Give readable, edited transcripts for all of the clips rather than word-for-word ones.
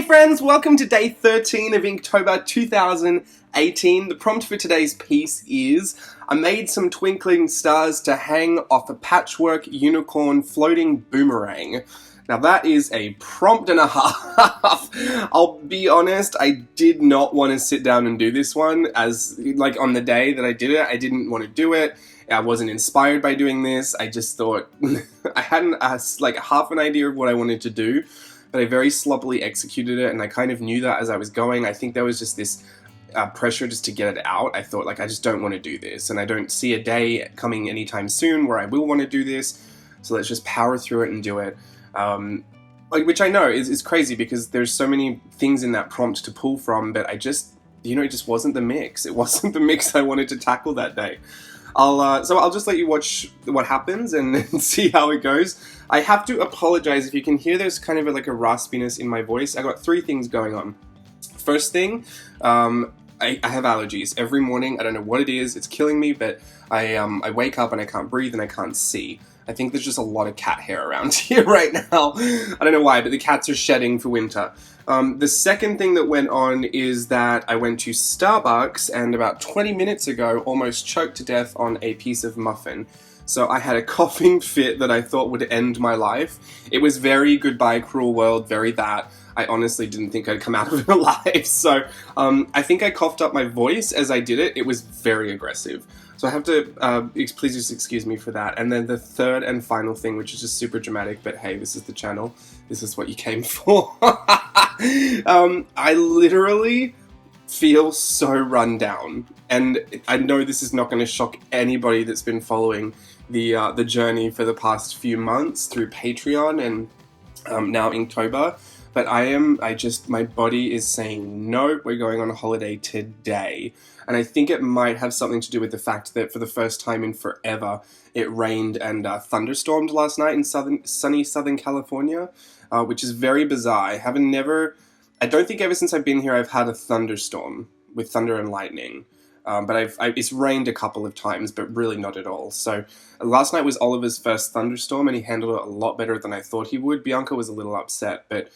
friends, welcome to day 13 of Inktober 2018. The prompt for today's piece is, I made some twinkling stars to hang off a patchwork unicorn floating boomerang. Now that is a prompt and a half. I'll be honest, I did not want to sit down and do this one on the day that I did it. I didn't want to do it. I wasn't inspired by doing this. I just thought, I hadn't half an idea of what I wanted to do. But I very sloppily executed it, and I kind of knew that as I was going. I think there was just this pressure just to get it out. I thought, I just don't want to do this, and I don't see a day coming anytime soon where I will want to do this, so let's just power through it and do it. Which I know is crazy, because there's so many things in that prompt to pull from, but it just wasn't the mix. It wasn't the mix I wanted to tackle that day. So I'll just let you watch what happens and see how it goes. I have to apologize if you can hear there's kind of a raspiness in my voice. I got three things going on. First thing, I have allergies. Every morning, I don't know what it is, it's killing me, but I wake up and I can't breathe and I can't see. I think there's just a lot of cat hair around here right now. I don't know why, but the cats are shedding for winter. The second thing that went on is that I went to Starbucks and about 20 minutes ago almost choked to death on a piece of muffin. So I had a coughing fit that I thought would end my life. It was very goodbye cruel world, very that. I honestly didn't think I'd come out of it alive. So I think I coughed up my voice as I did it. It was very aggressive. So I have to, please just excuse me for that. And then the third and final thing, which is just super dramatic, but hey, this is the channel. This is what you came for. I literally feel so run down. And I know this is not going to shock anybody that's been following the journey for the past few months through Patreon and now Inktober. But my body is saying, no, we're going on a holiday today. And I think it might have something to do with the fact that for the first time in forever, it rained and thunderstormed last night in sunny Southern California, which is very bizarre. I don't think ever since I've been here I've had a thunderstorm with thunder and lightning. But it's rained a couple of times, but really not at all. So last night was Oliver's first thunderstorm, and he handled it a lot better than I thought he would. Bianca was a little upset, but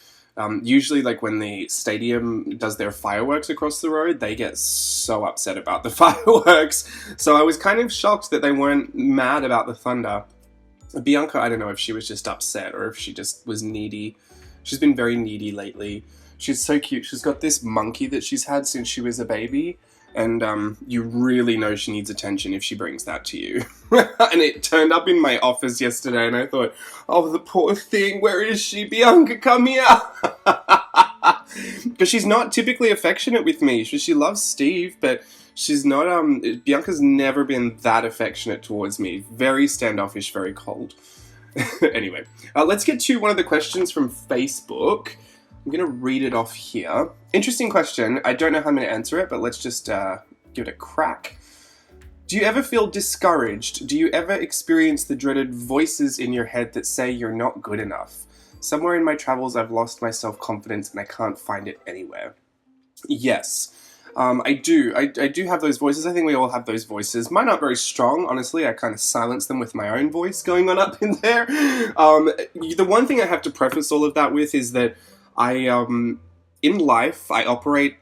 usually when the stadium does their fireworks across the road, they get so upset about the fireworks. So I was kind of shocked that they weren't mad about the thunder. Bianca, I don't know if she was just upset or if she just was needy. She's been very needy lately. She's so cute. She's got this monkey that she's had since she was a baby. And you really know she needs attention if she brings that to you. And it turned up in my office yesterday, and I thought, oh, the poor thing, where is she? Bianca, come here! Because she's not typically affectionate with me. She loves Steve, but she's not, Bianca's never been that affectionate towards me. Very standoffish, very cold. Anyway, let's get to one of the questions from Facebook. I'm going to read it off here. Interesting question. I don't know how I'm going to answer it, but let's just give it a crack. Do you ever feel discouraged? Do you ever experience the dreaded voices in your head that say you're not good enough? Somewhere in my travels, I've lost my self-confidence and I can't find it anywhere. Yes, I do. I do have those voices. I think we all have those voices. Mine aren't very strong, honestly. I kind of silence them with my own voice going on up in there. The one thing I have to preface all of that with is that in life, I operate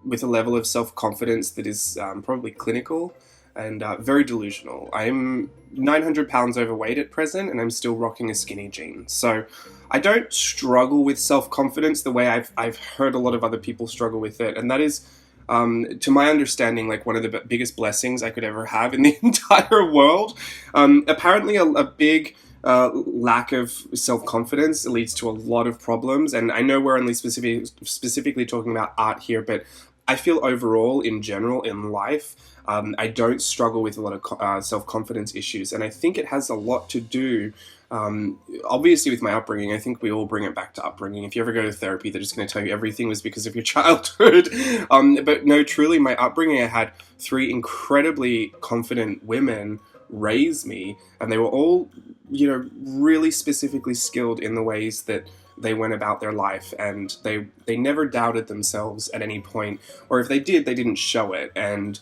with a level of self-confidence that is probably clinical and very delusional. I'm 900 pounds overweight at present, and I'm still rocking a skinny jean. So I don't struggle with self-confidence the way I've heard a lot of other people struggle with it. And that is, to my understanding, one of the biggest blessings I could ever have in the entire world. Apparently a big lack of self-confidence leads to a lot of problems, and I know we're only specifically talking about art here, but I feel overall, in general, in life, I don't struggle with a lot of self-confidence issues, and I think it has a lot to do, obviously, with my upbringing. I think we all bring it back to upbringing. If you ever go to therapy, they're just going to tell you everything was because of your childhood. But no, truly, my upbringing, I had three incredibly confident women raise me, and they were all, really specifically skilled in the ways that they went about their life, and they never doubted themselves at any point, or if they did, they didn't show it. And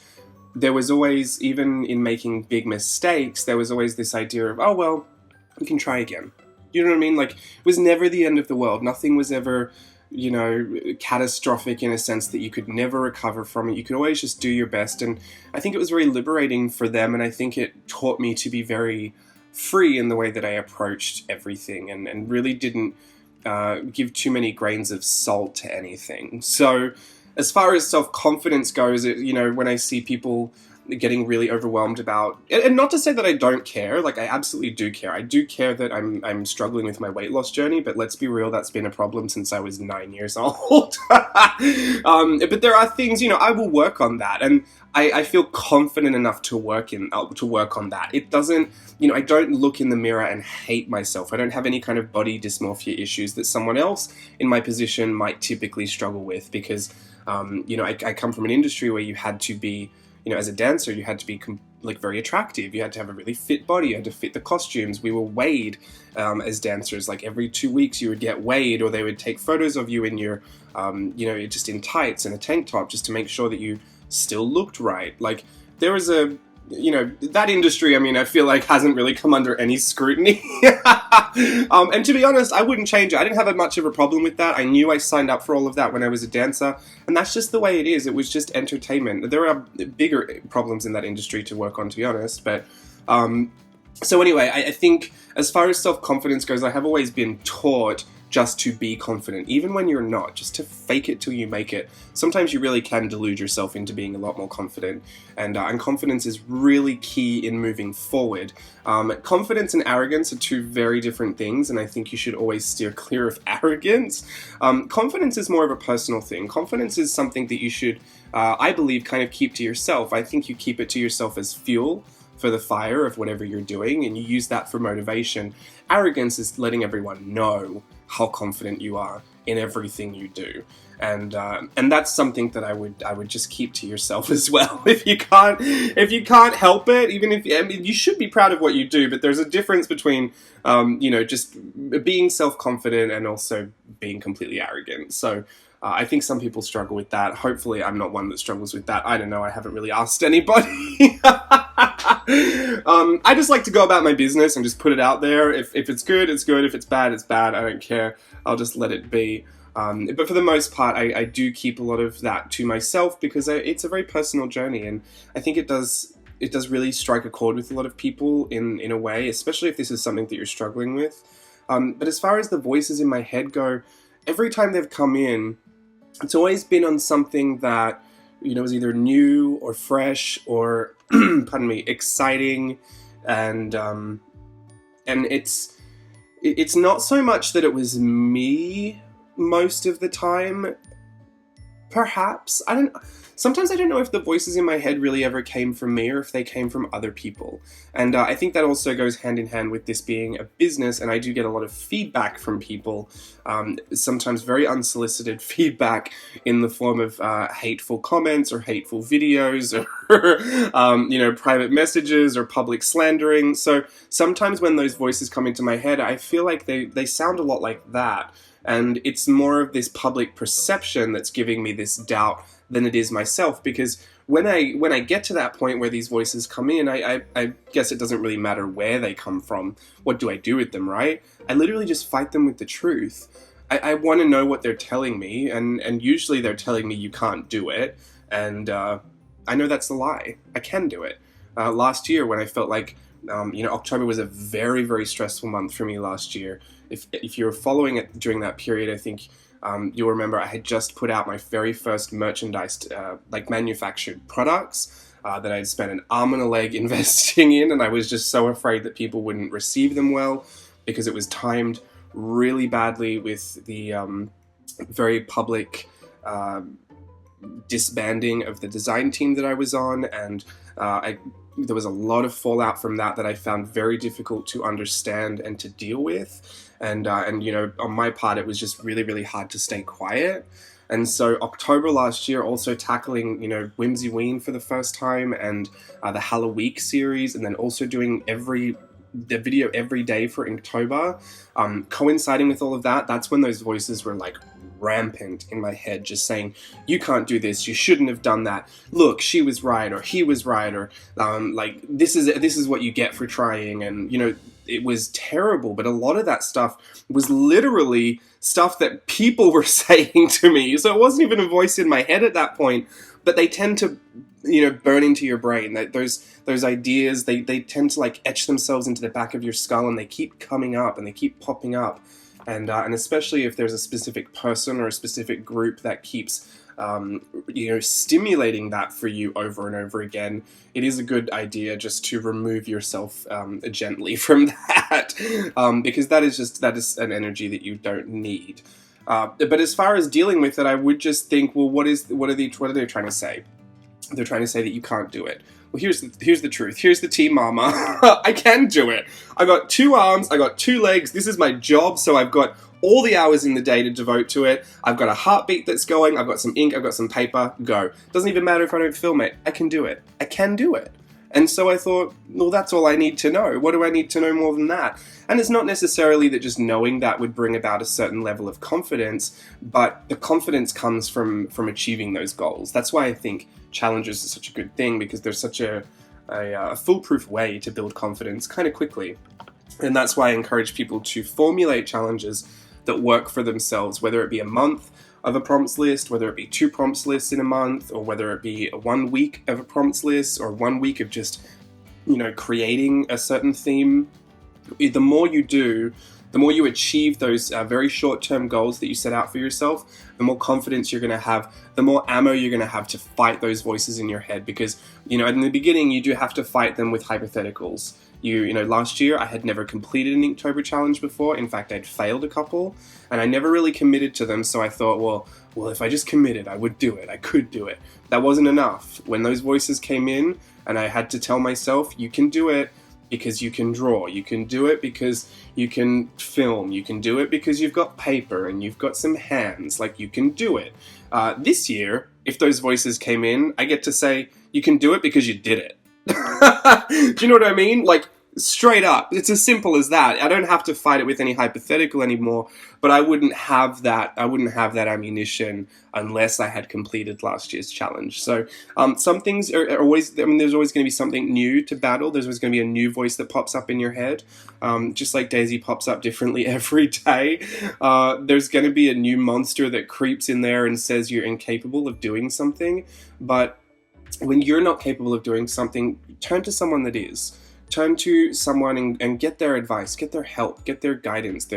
there was always, even in making big mistakes, there was always this idea of, oh, well, you can try again. You know what I mean? It was never the end of the world. Nothing was ever, catastrophic in a sense that you could never recover from it. You could always just do your best. And I think it was very liberating for them. And I think it taught me to be very free in the way that I approached everything, and really didn't give too many grains of salt to anything. So as far as self-confidence goes, when I see people getting really overwhelmed about, and not to say that I don't care, like I absolutely do care. I do care that I'm struggling with my weight loss journey, but let's be real, that's been a problem since I was 9 years old. But there are things, I will work on that, and I feel confident enough to work on that. It doesn't, I don't look in the mirror and hate myself. I don't have any kind of body dysmorphia issues that someone else in my position might typically struggle with, because I come from an industry where you had to be, as a dancer, you had to be very attractive. You had to have a really fit body. You had to fit the costumes. We were weighed as dancers. Like every 2 weeks you would get weighed, or they would take photos of you in your, just in tights and a tank top, just to make sure that you still looked right. Like there was that industry, I feel like hasn't really come under any scrutiny. And to be honest, I wouldn't change it. I didn't have much of a problem with that. I knew I signed up for all of that when I was a dancer, and that's just the way it is. It was just entertainment. There are bigger problems in that industry to work on, to be honest. But so anyway, I think as far as self-confidence goes, I have always been taught just to be confident, even when you're not, just to fake it till you make it. Sometimes you really can delude yourself into being a lot more confident, and confidence is really key in moving forward. Confidence and arrogance are two very different things, and I think you should always steer clear of arrogance. Confidence is more of a personal thing. Confidence is something that you should, I believe, kind of keep to yourself. I think you keep it to yourself as fuel for the fire of whatever you're doing, and you use that for motivation. Arrogance is letting everyone know how confident you are in everything you do, and that's something that I would just keep to yourself as well. If you can't help it, even if you should be proud of what you do, but there's a difference between just being self-confident and also being completely arrogant. So I think some people struggle with that. Hopefully I'm not one that struggles with that. I don't know, I haven't really asked anybody. I just like to go about my business and just put it out there. If it's good, it's good. If it's bad, it's bad. I don't care. I'll just let it be. But for the most part, I do keep a lot of that to myself, because it's a very personal journey, and I think it does really strike a chord with a lot of people in a way, especially if this is something that you're struggling with. But as far as the voices in my head go, every time they've come in, it's always been on something that is either new or fresh or pardon me, exciting, and it's not so much that it was me most of the time. Perhaps sometimes I don't know if the voices in my head really ever came from me or if they came from other people. And I think that also goes hand in hand with this being a business, and I do get a lot of feedback from people, sometimes very unsolicited feedback in the form of hateful comments or hateful videos or private messages or public slandering. So sometimes when those voices come into my head, I feel like they sound a lot like that. And it's more of this public perception that's giving me this doubt than it is myself, because when I get to that point where these voices come in, I guess it doesn't really matter where they come from. What do I do with them, right? I literally just fight them with the truth. I want to know what they're telling me, and usually they're telling me you can't do it, and I know that's a lie. I can do it. Last year, when I felt like October was a very, very stressful month for me last year. If you were following it during that period, I think you'll remember I had just put out my very first merchandised, manufactured products that I'd spent an arm and a leg investing in, and I was just so afraid that people wouldn't receive them well, because it was timed really badly with the very public disbanding of the design team that I was on, and there was a lot of fallout from that I found very difficult to understand and to deal with. And on my part, it was just really, really hard to stay quiet. And so October last year, also tackling, Whimsy Ween for the first time, and the Halloween series, and then also doing the video every day for Inktober, coinciding with all of that, that's when those voices were like rampant in my head, just saying, you can't do this, you shouldn't have done that, look, she was right, or he was right, or this is what you get for trying. And it was terrible, but a lot of that stuff was literally stuff that people were saying to me. So it wasn't even a voice in my head at that point, but they tend to, burn into your brain. That those ideas, they tend to like etch themselves into the back of your skull, and they keep coming up and they keep popping up. And especially if there's a specific person or a specific group that keeps stimulating that for you over and over again, it is a good idea just to remove yourself gently from that, because that is an energy that you don't need. But as far as dealing with it, I would just think, well, what are they trying to say? They're trying to say that you can't do it. Well, here's the truth. Here's the tea, mama. I can do it. I got 2 arms. I got 2 legs. This is my job, so I've got all the hours in the day to devote to it. I've got a heartbeat that's going. I've got some ink. I've got some paper. Go. Doesn't even matter if I don't film it. I can do it. I can do it. And so I thought, well, that's all I need to know. What do I need to know more than that? And it's not necessarily that just knowing that would bring about a certain level of confidence, but the confidence comes from achieving those goals. That's why I think challenges is such a good thing, because there's such a foolproof way to build confidence kind of quickly. And that's why I encourage people to formulate challenges that work for themselves, whether it be a month of a prompts list, whether it be 2 prompts lists in a month, or whether it be 1 week of a prompts list, or 1 week of just, creating a certain theme. The more you do, the more you achieve those very short-term goals that you set out for yourself, the more confidence you're going to have, the more ammo you're going to have to fight those voices in your head. Because, in the beginning, you do have to fight them with hypotheticals. Last year I had never completed an Inktober challenge before. In fact, I'd failed a couple, and I never really committed to them. So I thought, well, if I just committed, I would do it. I could do it. That wasn't enough. When those voices came in, and I had to tell myself, you can do it because you can draw. You can do it because you can film. You can do it because you've got paper and you've got some hands. Like, you can do it. This year, if those voices came in, I get to say, you can do it because you did it. Do you know what I mean? Like, straight up. It's as simple as that. I don't have to fight it with any hypothetical anymore, but I wouldn't have that ammunition unless I had completed last year's challenge. So some things are always, there's always going to be something new to battle. There's always going to be a new voice that pops up in your head. Just like Daisy pops up differently every day. There's going to be a new monster that creeps in there and says you're incapable of doing something. But when you're not capable of doing something, turn to someone that is. Turn to someone and get their advice, get their help, get their guidance,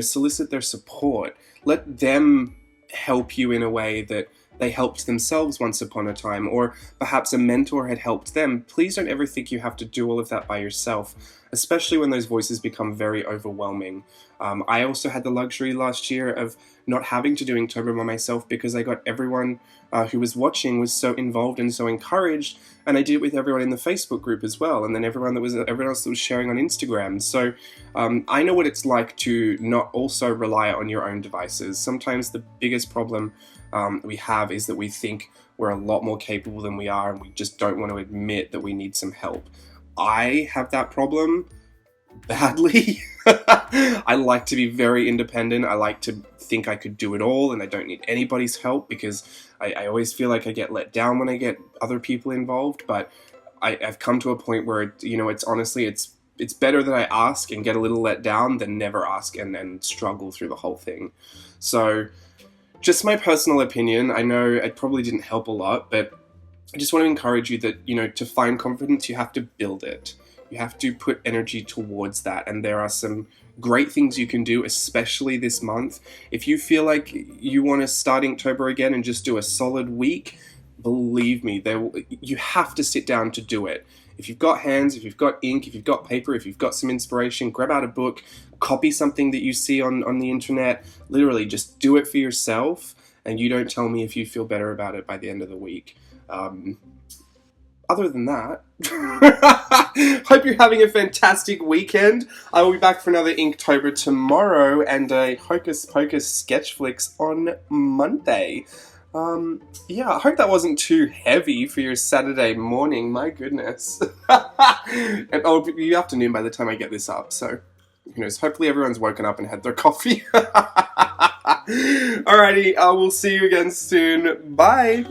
solicit their support. Let them help you in a way that they helped themselves once upon a time, or perhaps a mentor had helped them. Please don't ever think you have to do all of that by yourself, especially when those voices become very overwhelming. I also had the luxury last year of not having to do Inktober by myself, because I got everyone who was watching was so involved and so encouraged, and I did it with everyone in the Facebook group as well, and then everyone else that was sharing on Instagram. So I know what it's like to not also rely on your own devices. Sometimes the biggest problem we have is that we think we're a lot more capable than we are, and we just don't want to admit that we need some help. I have that problem badly. I like to be very independent. I like to think I could do it all and I don't need anybody's help, because I always feel like I get let down when I get other people involved. But I've come to a point where it's honestly, it's better that I ask and get a little let down than never ask and then struggle through the whole thing. So just my personal opinion. I know it probably didn't help a lot, but I just want to encourage you that, to find confidence, you have to build it. You have to put energy towards that. And there are some great things you can do, especially this month. If you feel like you want to start Inktober again and just do a solid week, believe me, you have to sit down to do it. If you've got hands, if you've got ink, if you've got paper, if you've got some inspiration, grab out a book, copy something that you see on the internet. Literally, just do it for yourself, and you don't tell me if you feel better about it by the end of the week. Other than that, hope you're having a fantastic weekend. I will be back for another Inktober tomorrow and a Hocus Pocus sketch flicks on Monday. I hope that wasn't too heavy for your Saturday morning. My goodness. And it'll be afternoon by the time I get this up, so who knows. Hopefully everyone's woken up and had their coffee. Alrighty, I will see you again soon. Bye.